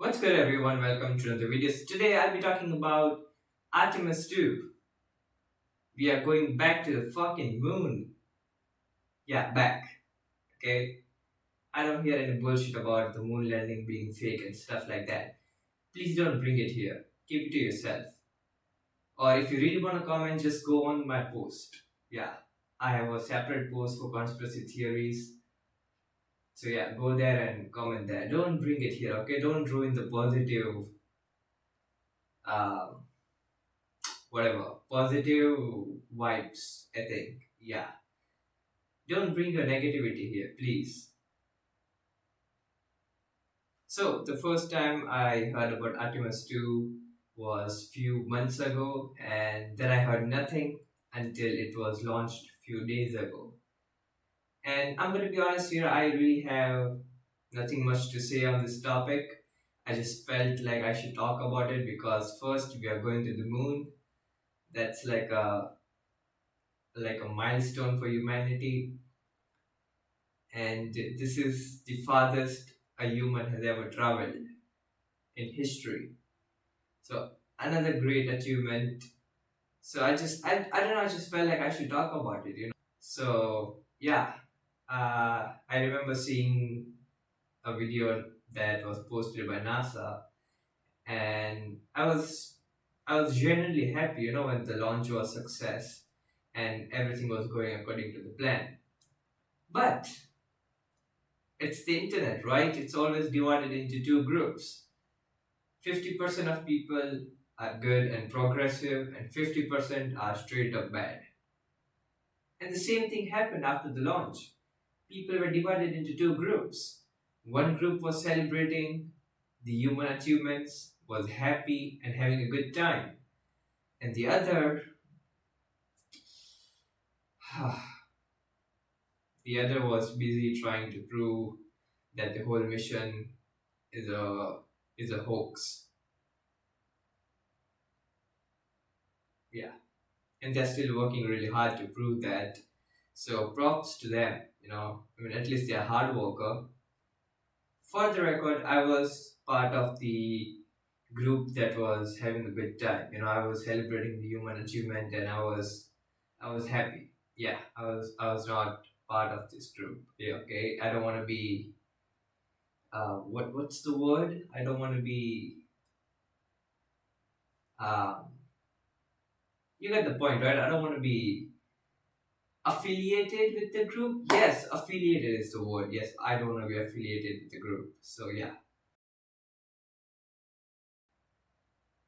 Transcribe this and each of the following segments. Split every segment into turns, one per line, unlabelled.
What's good, everyone? Welcome to another video. Today I'll be talking about Artemis 2. We are going back to the fucking moon. Yeah, back. Okay? I don't hear any bullshit about the moon landing being fake and stuff like that. Please don't bring it here. Keep it to yourself. Or if you really want to comment, just go on my post. Yeah, I have a separate post for conspiracy theories. So yeah, go there and comment there. Don't bring it here, okay? Don't ruin the positive um, whatever positive vibes. I think, yeah, don't bring your negativity here, please. So the first time I heard about Artemis 2 was few months ago, and then I heard nothing until it was launched few days ago. And I'm going to be honest here, I really have nothing much to say on this topic. I just felt like I should talk about it because first we are going to the moon. That's like a milestone for humanity, and this is the farthest a human has ever traveled in history. So another great achievement. So I don't know, I just felt like I should talk about it. So yeah, I remember seeing a video that was posted by NASA, and I was genuinely happy, when the launch was a success and everything was going according to the plan. But it's the internet, right? It's always divided into two groups. 50% of people are good and progressive, and 50% are straight up bad. And the same thing happened after the launch. People were divided into two groups. One group was celebrating the human achievements, was happy and having a good time. And the other, the other was busy trying to prove that the whole mission is a hoax. Yeah, and they're still working really hard to prove that. So props to them. I mean, at least they're hard worker. For the record, I was part of the group that was having a good time. I was celebrating the human achievement, and I was happy. Yeah, I was not part of this group. Yeah, okay, I don't want to be. What's the word? I don't want to be. Um, you get the point, right? I don't want to be affiliated with the group. Yes, affiliated is the word. Yes, I don't want to be affiliated with the group. So yeah,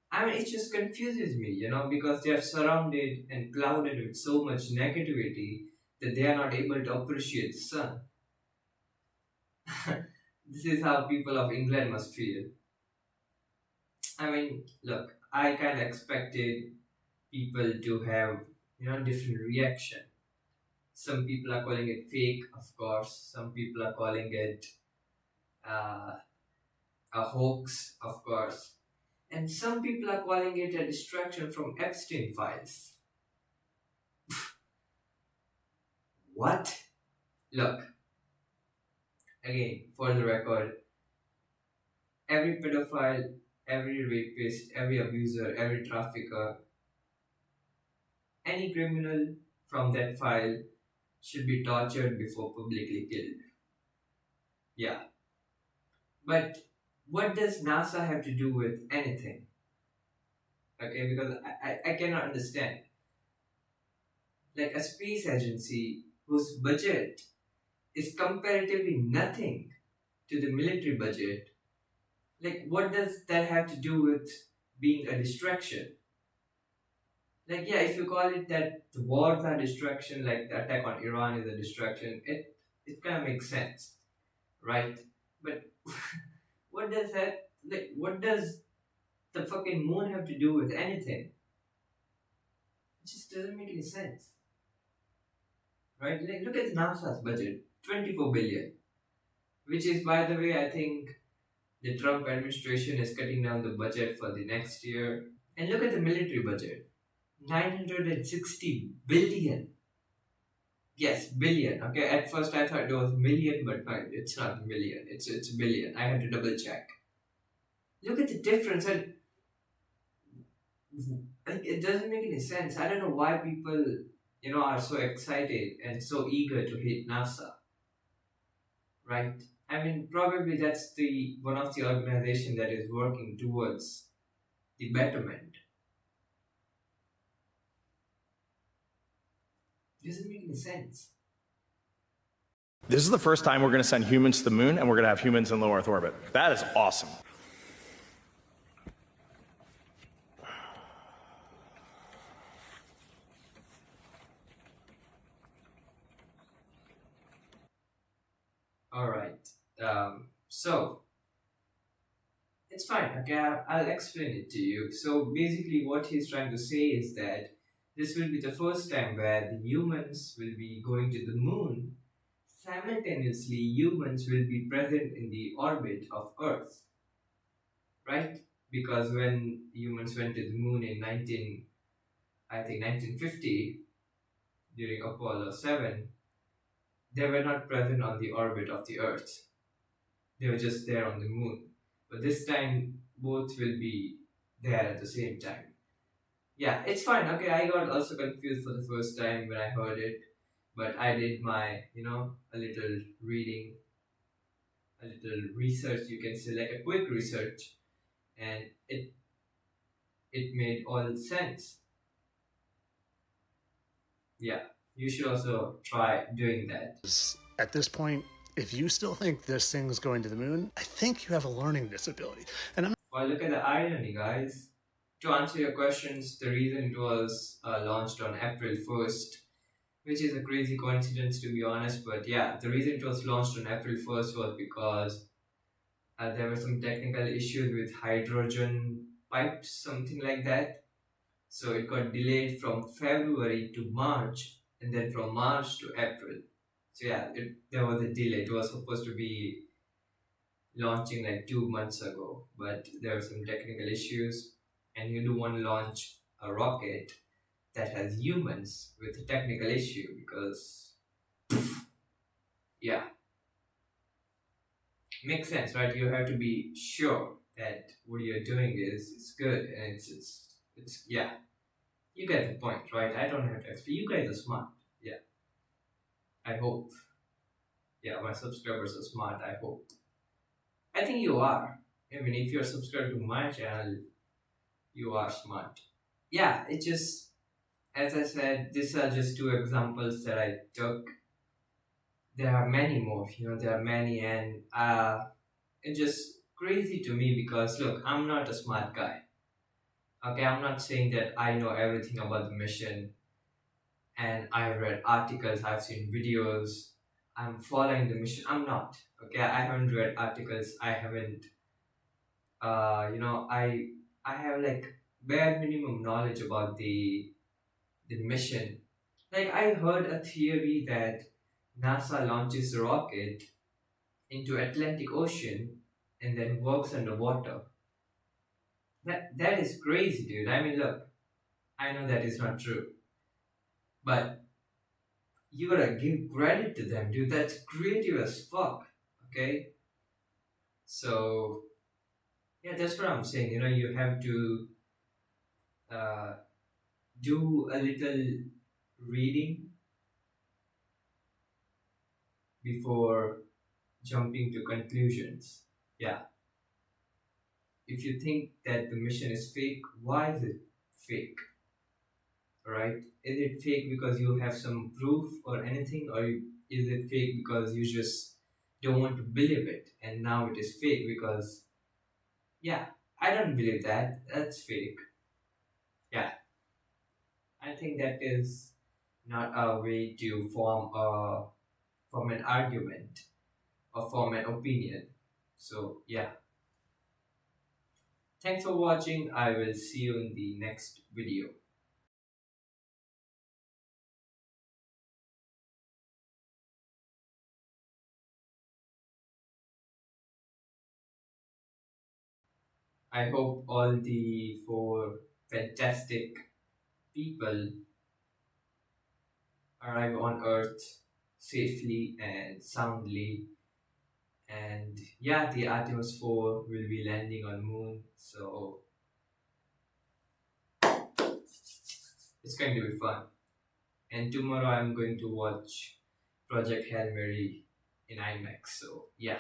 I mean, it just confuses me, because they are surrounded and clouded with so much negativity that they are not able to appreciate the sun. This is how people of England must feel. I mean, look, I kind of expected people to have different reaction. Some people are calling it fake, of course. Some people are calling it uh, a hoax, of course. And some people are calling it a distraction from Epstein files. What? Look, again, for the record, every pedophile, every rapist, every abuser, every trafficker, any criminal from that file should be tortured before publicly killed. Yeah. But what does NASA have to do with anything? Okay, because I cannot understand. Like a space agency whose budget is comparatively nothing to the military budget, like what does that have to do with being a distraction? Like, yeah, if you call it that the wars are distraction, like the attack on Iran is a distraction, it kind of makes sense, right? But what does that, like, what does the fucking moon have to do with anything? It just doesn't make any sense, right? Like, look at NASA's budget, 24 billion, which is, by the way, I think the Trump administration is cutting down the budget for the next year. And look at the military budget, 960 billion. Yes, billion. Okay, at first I thought it was million, but no, it's not million. It's billion. I had to double check. Look at the difference, and like it doesn't make any sense. I don't know why people, are so excited and so eager to hit NASA, right? I mean, probably that's the one of the organization that is working towards the betterment. It doesn't make any sense.
This is the first time we're going to send humans to the moon, and we're going to have humans in low Earth orbit. That is awesome.
All right. So it's fine. Okay, I'll explain it to you. So basically, what he's trying to say is that this will be the first time where the humans will be going to the moon. Simultaneously, humans will be present in the orbit of Earth, right? Because when humans went to the moon in 1950 during Apollo 7, they were not present on the orbit of the Earth. They were just there on the moon. But this time, both will be there at the same time. Yeah, it's fine. Okay, I got also confused for the first time when I heard it, but I did my, a little reading, a little research, you can say, like a quick research, and it made all sense. Yeah, you should also try doing that.
At this point, if you still think this thing's going to the moon, I think you have a learning disability. And I'm
Well, look at the irony, guys. To answer your questions, the reason it was launched on April 1st, which is a crazy coincidence to be honest, but yeah, the reason it was launched on April 1st was because there were some technical issues with hydrogen pipes, something like that. So it got delayed from February to March, and then from March to April. So yeah, there was a delay. It was supposed to be launching like 2 months ago, but there were some technical issues, and you do want to launch a rocket that has humans with a technical issue because, yeah, makes sense, right? You have to be sure that what you're doing is good and it's yeah. You get the point, right? I don't have to explain. You guys are smart. Yeah, I hope. Yeah, my subscribers are smart. I hope. I think you are. I mean, if you're subscribed to my channel, you are smart. Yeah, it just, as I said, these are just two examples that I took. There are many more, there are many, and it's just crazy to me because look, I'm not a smart guy. Okay, I'm not saying that I know everything about the mission and I've read articles, I've seen videos, I'm following the mission. I'm not. Okay, I haven't read articles, I haven't, I have like bare minimum knowledge about the mission. Like I heard a theory that NASA launches a rocket into Atlantic Ocean and then works underwater. That is crazy, dude. I mean, look, I know that is not true, but you gotta give credit to them, dude. That's creative as fuck. Okay, so yeah, that's what I'm saying. You have to uh, do a little reading before jumping to conclusions. Yeah, if you think that the mission is fake, why is it fake? Right? Is it fake because you have some proof or anything, or is it fake because you just don't want to believe it and now it is fake because, yeah, I don't believe that. That's fake. Yeah, I think that is not a way to form an argument or form an opinion. So yeah, thanks for watching. I will see you in the next video. I hope all the four fantastic people arrive on Earth safely and soundly And yeah, the Artemis 4 will be landing on moon, so it's going to be fun. And tomorrow I'm going to watch Project Hail Mary in IMAX, so yeah.